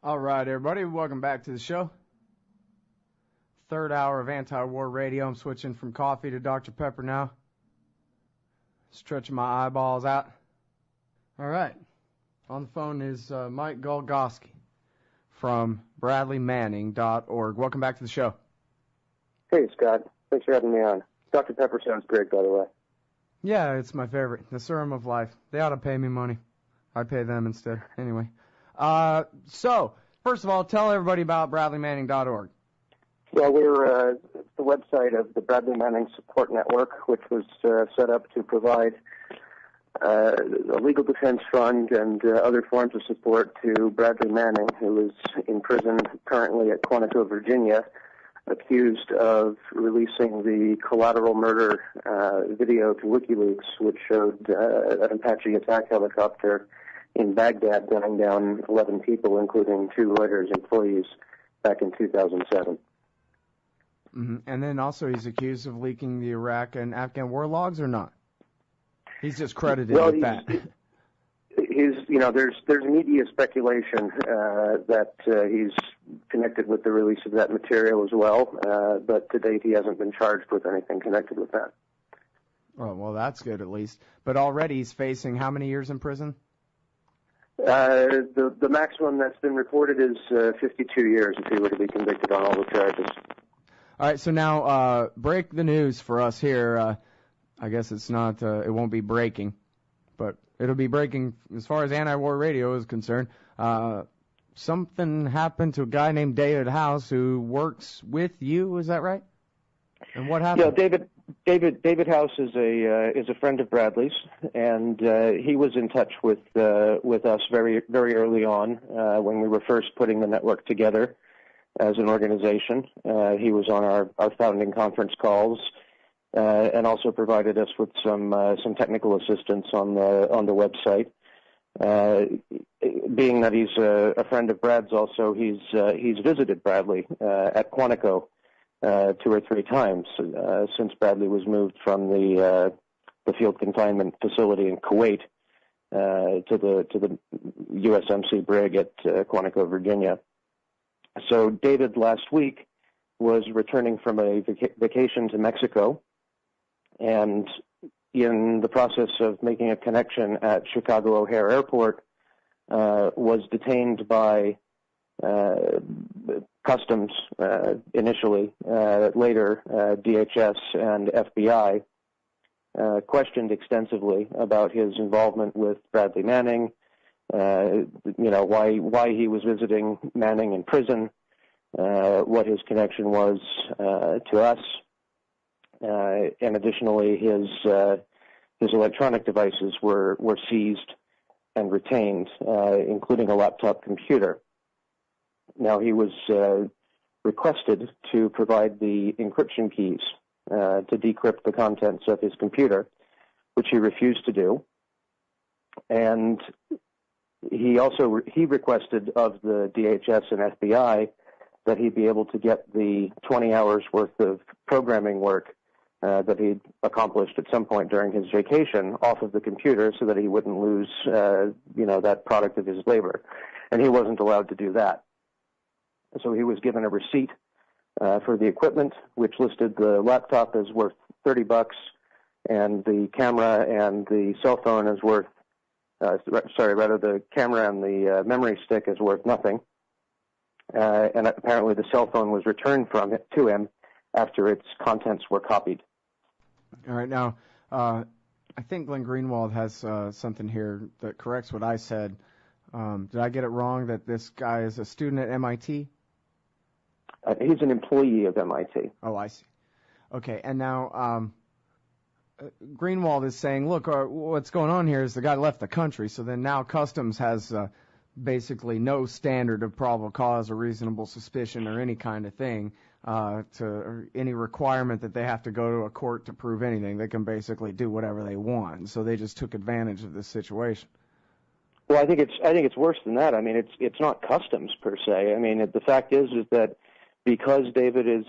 All right, everybody, welcome back to the show. Third hour of anti-war radio. I'm switching from coffee to Dr. Pepper now. Stretching my eyeballs out. All right. On the phone is Mike Gogulski from BradleyManning.org. Welcome back to the show. Hey, Scott. Thanks for having me on. Dr. Pepper sounds great, by the way. Yeah, it's my favorite. The serum of life. They ought to pay me money. I pay them instead. Anyway. So, first of all, tell everybody about BradleyManning.org. Well, we're the website of the Bradley Manning Support Network, which was set up to provide a legal defense fund and other forms of support to Bradley Manning, who is in prison currently at Quantico, Virginia, accused of releasing the collateral murder video to WikiLeaks, which showed an Apache attack helicopter in Baghdad gunning down 11 people, including 2 Reuters employees, back in 2007. Mm-hmm. And then also he's accused of leaking the Iraq and Afghan war logs, or not? He's just credited with that. There's media speculation that he's connected with the release of that material as well, but to date he hasn't been charged with anything connected with that. Oh, well, that's good at least. But already he's facing how many years in prison? The maximum that's been reported is 52 years if he were to be convicted on all the charges. All right, so now break the news for us here. I guess it's not, it won't be breaking, but it'll be breaking as far as anti-war radio is concerned. Something happened to a guy named David House who works with you, is that right? And what happened? Yeah, David House is a friend of Bradley's, and he was in touch with us very early on when we were first putting the network together as an organization. He was on our founding conference calls, and also provided us with some technical assistance on the website. Being that he's a friend of Brad's, also he's visited Bradley at Quantico 2 or 3 times since Bradley was moved from the field confinement facility in Kuwait to the USMC brig at Quantico, Virginia. So David last week was returning from a vacation to Mexico, and in the process of making a connection at Chicago O'Hare Airport, was detained by Customs initially, later DHS and FBI, questioned extensively about his involvement with Bradley Manning, why he was visiting Manning in prison, what his connection was to us, and additionally his electronic devices were seized and retained, including a laptop computer. Now, he was requested to provide the encryption keys to decrypt the contents of his computer, which he refused to do. And he requested of the DHS and FBI that he be able to get the 20 hours worth of programming work that he'd accomplished at some point during his vacation off of the computer so that he wouldn't lose, that product of his labor. And he wasn't allowed to do that. So he was given a receipt for the equipment, which listed the laptop as worth $30, and the camera and the cell phone is worth, the camera and the memory stick is worth nothing. And apparently the cell phone was returned to him after its contents were copied. All right, now, I think Glenn Greenwald has something here that corrects what I said. Did I get it wrong that this guy is a student at MIT? He's an employee of MIT. Oh, I see. Okay, and now Greenwald is saying, look, what's going on here is the guy left the country, so then now Customs has basically no standard of probable cause or reasonable suspicion or any kind of thing, or any requirement that they have to go to a court to prove anything. They can basically do whatever they want, so they just took advantage of this situation. Well, I think it's worse than that. I mean, it's not Customs per se. I mean, the fact is that because David is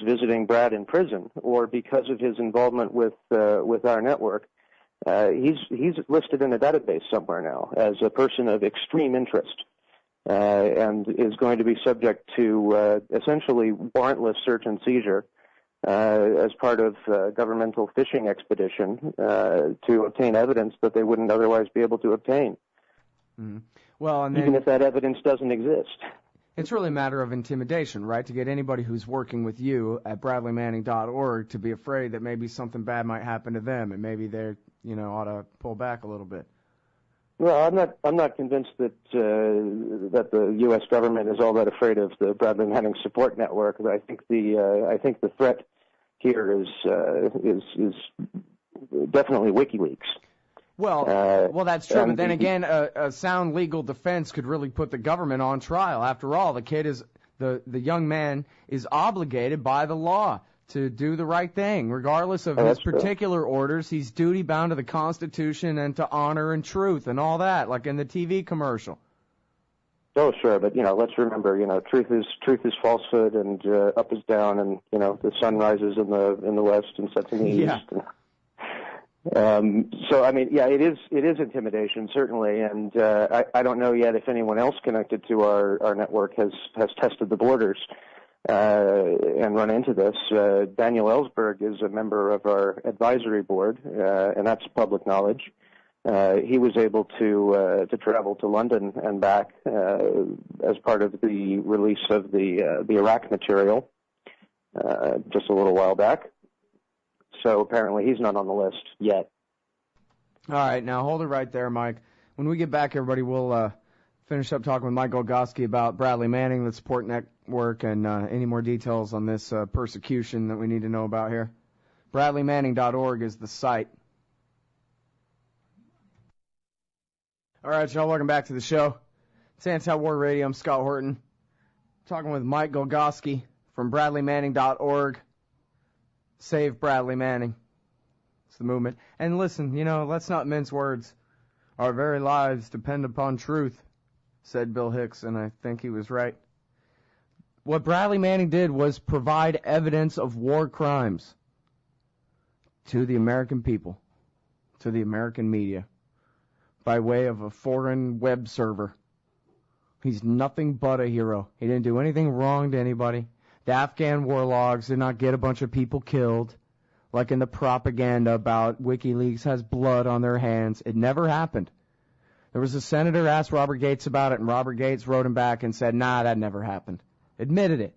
visiting Brad in prison, or because of his involvement with our network, he's listed in a database somewhere now as a person of extreme interest. and is going to be subject to essentially warrantless search and seizure as part of a governmental fishing expedition to obtain evidence that they wouldn't otherwise be able to obtain. Mm-hmm. Well, and then, even if that evidence doesn't exist. It's really a matter of intimidation, right? To get anybody who's working with you at bradleymanning.org to be afraid that maybe something bad might happen to them, and maybe they're, ought to pull back a little bit. Well, I'm not convinced that that the U.S. government is all that afraid of the Bradley Manning Support Network. I think the threat here is definitely WikiLeaks. Well, that's true. But then again, a sound legal defense could really put the government on trial. After all, the young man is obligated by the law to do the right thing, regardless of his particular orders. He's duty bound to the Constitution and to honor and truth and all that, like in the TV commercial. Oh, sure, but let's remember, truth is falsehood, and up is down, and the sun rises in the west and sets in the east. So I mean, yeah, it is intimidation, certainly, and I don't know yet if anyone else connected to our network has tested the borders and run into this. Daniel Ellsberg is a member of our advisory board, and that's public knowledge. He was able to travel to London and back as part of the release of the Iraq material just a little while back. So apparently he's not on the list yet. All right, now hold it right there, Mike. When we get back, everybody, we'll finish up talking with Mike Gogulski about Bradley Manning, the support network, and any more details on this persecution that we need to know about here. BradleyManning.org is the site. All right, y'all, welcome back to the show. It's Anti-War Radio. I'm Scott Horton. Talking with Mike Gogulski from BradleyManning.org. Save Bradley Manning. It's the movement. And listen, let's not mince words. Our very lives depend upon truth, said Bill Hicks, and I think he was right. What Bradley Manning did was provide evidence of war crimes to the American people, to the American media, by way of a foreign web server. He's nothing but a hero. He didn't do anything wrong to anybody. The Afghan war logs did not get a bunch of people killed, like in the propaganda about WikiLeaks has blood on their hands. It never happened. There was a senator asked Robert Gates about it, and Robert Gates wrote him back and said, nah, that never happened. Admitted it.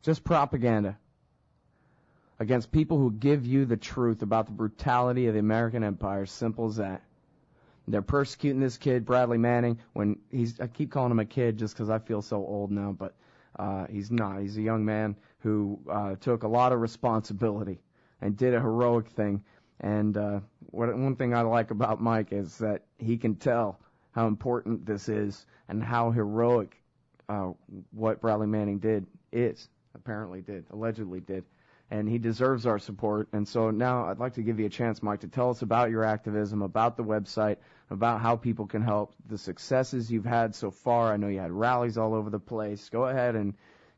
Just propaganda against people who give you the truth about the brutality of the American empire. Simple as that. They're persecuting this kid, Bradley Manning, I keep calling him a kid just because I feel so old now, but he's not. He's a young man who took a lot of responsibility and did a heroic thing. And one thing I like about Mike is that he can tell how important this is and how heroic what Bradley Manning allegedly did. And he deserves our support. And so now I'd like to give you a chance, Mike, to tell us about your activism, about the website, about how people can help, the successes you've had so far. I know you had rallies all over the place. Go ahead and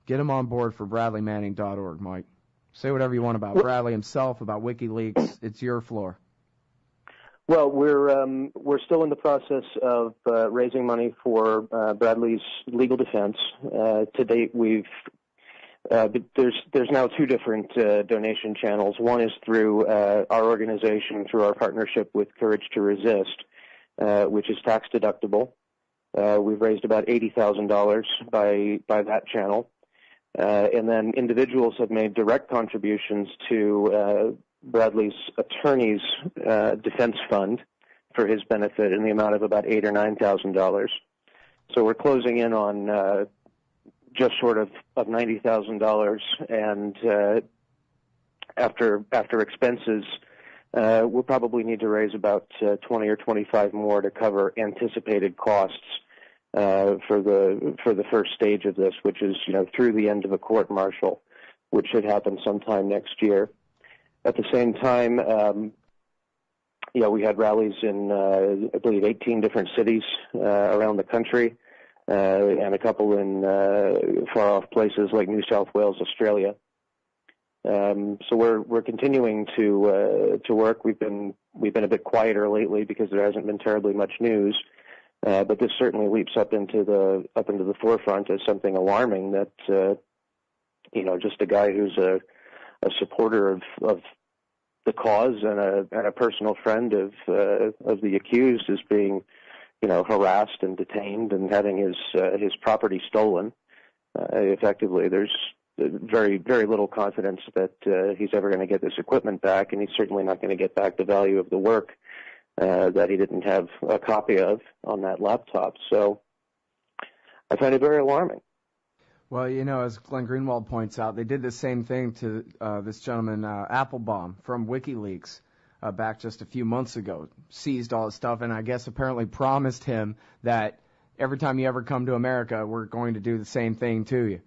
get them on board for BradleyManning.org, Mike. Say whatever you want about Bradley himself, about WikiLeaks. It's your floor. Well, we're still in the process of raising money for Bradley's legal defense. To date, there's now two different donation channels. One is through our organization, through our partnership with Courage to Resist, which is tax deductible. We've raised about $80,000 by that channel. And then individuals have made direct contributions to Bradley's attorney's defense fund for his benefit in the amount of about $8,000 or $9,000. So we're closing in on just short of $90,000, and after expenses, we'll probably need to raise about 20 or 25 more to cover anticipated costs for the first stage of this, which is through the end of a court martial, which should happen sometime next year. At the same time, we had rallies in I believe 18 different cities around the country, and a couple in far off places like New South Wales, Australia. So we're continuing to work. We've been a bit quieter lately because there hasn't been terribly much news. But this certainly leaps up into the forefront as something alarming. That just a guy who's a supporter of the cause and a personal friend of the accused is being harassed and detained and having his property stolen. Effectively, there's very, very little confidence that he's ever going to get this equipment back, and he's certainly not going to get back the value of the work that he didn't have a copy of on that laptop. So I find it very alarming. Well, as Glenn Greenwald points out, they did the same thing to this gentleman, Applebaum, from WikiLeaks back just a few months ago. Seized all his stuff, and I guess apparently promised him that every time you ever come to America, we're going to do the same thing to you.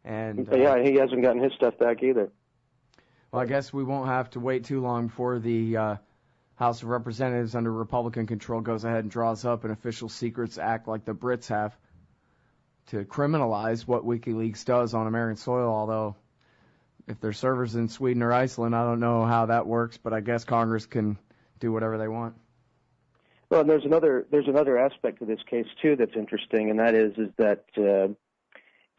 And yeah, he hasn't gotten his stuff back either. Well, I guess we won't have to wait too long before the House of Representatives under Republican control goes ahead and draws up an Official Secrets Act like the Brits have to criminalize what WikiLeaks does on American soil, although if their servers in Sweden or Iceland, I don't know how that works, but I guess Congress can do whatever they want. Well, and there's another aspect to this case too that's interesting, and that is that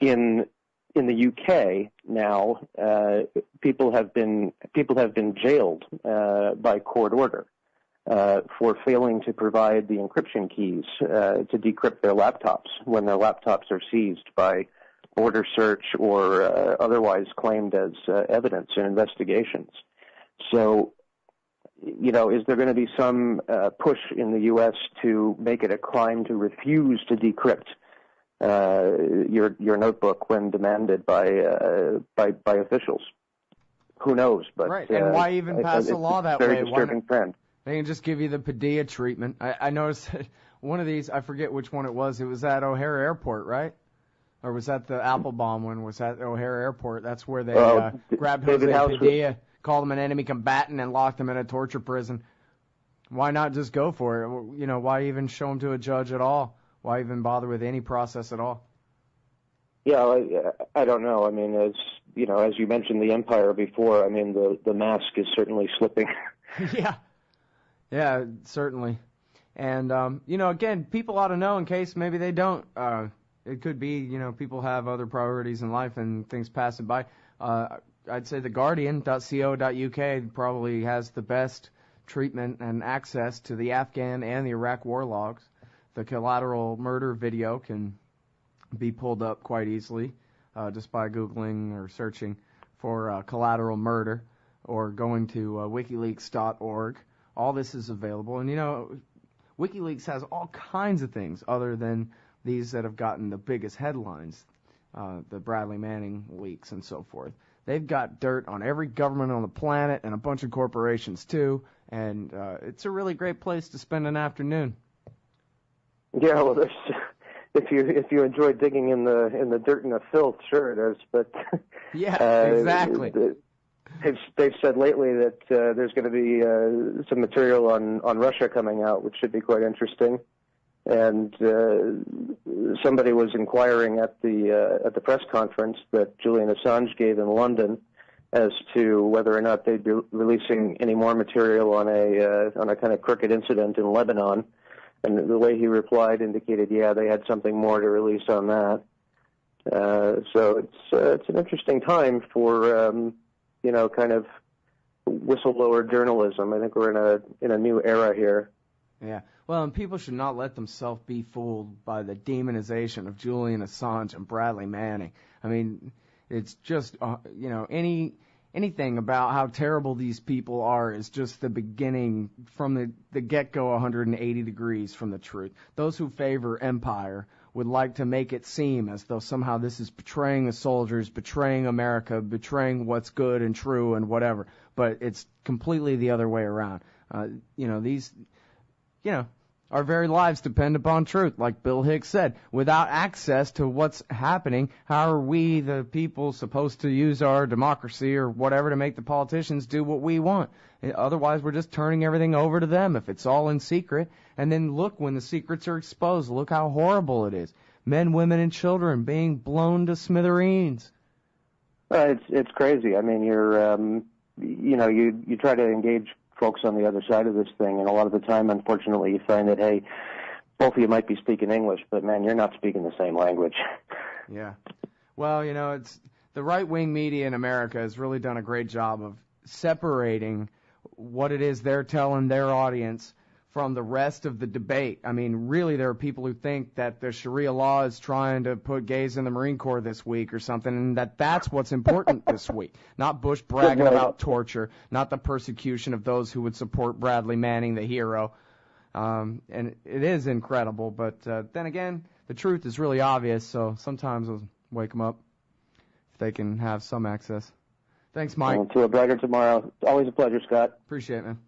in the UK now, people have been jailed by court order for failing to provide the encryption keys to decrypt their laptops when their laptops are seized by border search or otherwise claimed as evidence in investigations. So, is there going to be some push in the U.S. to make it a crime to refuse to decrypt your notebook when demanded by officials? Who knows? But right, and why even pass a law that way? Very disturbing trend. They can just give you the Padilla treatment. I noticed that one of these, I forget which one it was at O'Hare Airport, right? Or was that the Applebaum one? Was that O'Hare Airport? That's where they grabbed Jose Padilla, called him an enemy combatant, and locked him in a torture prison. Why not just go for it? Why even show him to a judge at all? Why even bother with any process at all? Yeah, I don't know. I mean, as you mentioned the empire before, I mean, the mask is certainly slipping. Yeah, certainly. And, again, people ought to know in case maybe they don't. It could be, people have other priorities in life and things pass them by. I'd say the Guardian.co.uk probably has the best treatment and access to the Afghan and the Iraq war logs. The collateral murder video can be pulled up quite easily just by Googling or searching for collateral murder or going to wikileaks.org. All this is available. And, WikiLeaks has all kinds of things other than these that have gotten the biggest headlines, the Bradley Manning leaks and so forth. They've got dirt on every government on the planet and a bunch of corporations, too. And it's a really great place to spend an afternoon. Yeah, well, if you enjoy digging in the dirt and the filth, sure it is. But yeah, exactly. They've said lately that there's going to be some material on Russia coming out, which should be quite interesting. And somebody was inquiring at the press conference that Julian Assange gave in London as to whether or not they'd be releasing any more material on a kind of crooked incident in Lebanon. And the way he replied indicated, yeah, they had something more to release on that. So it's an interesting time for kind of whistleblower journalism. I think we're in a new era here. Yeah. Well, and people should not let themselves be fooled by the demonization of Julian Assange and Bradley Manning. I mean, it's just anything about how terrible these people are is just the beginning from the get-go 180 degrees from the truth. Those who favor empire would like to make it seem as though somehow this is betraying the soldiers, betraying America, betraying what's good and true and whatever. But it's completely the other way around. Our very lives depend upon truth, like Bill Hicks said. Without access to what's happening, how are we, the people, supposed to use our democracy or whatever to make the politicians do what we want? Otherwise, we're just turning everything over to them if it's all in secret. And then look, when the secrets are exposed, look how horrible it is. Men, women, and children being blown to smithereens. It's crazy. I mean, you try to engage folks on the other side of this thing, and a lot of the time, unfortunately, you find that, hey, both of you might be speaking English, but man, you're not speaking the same language. Yeah. Well, it's the right-wing media in America has really done a great job of separating what it is they're telling their audience from the rest of the debate. I mean, really, there are people who think that the Sharia law is trying to put gays in the Marine Corps this week or something, and that's what's important this week. Not Bush bragging about torture, not the persecution of those who would support Bradley Manning, the hero. And it is incredible, but then again, the truth is really obvious, so sometimes I'll wake them up if they can have some access. Thanks, Mike. To a brighter tomorrow. Always a pleasure, Scott. Appreciate it, man.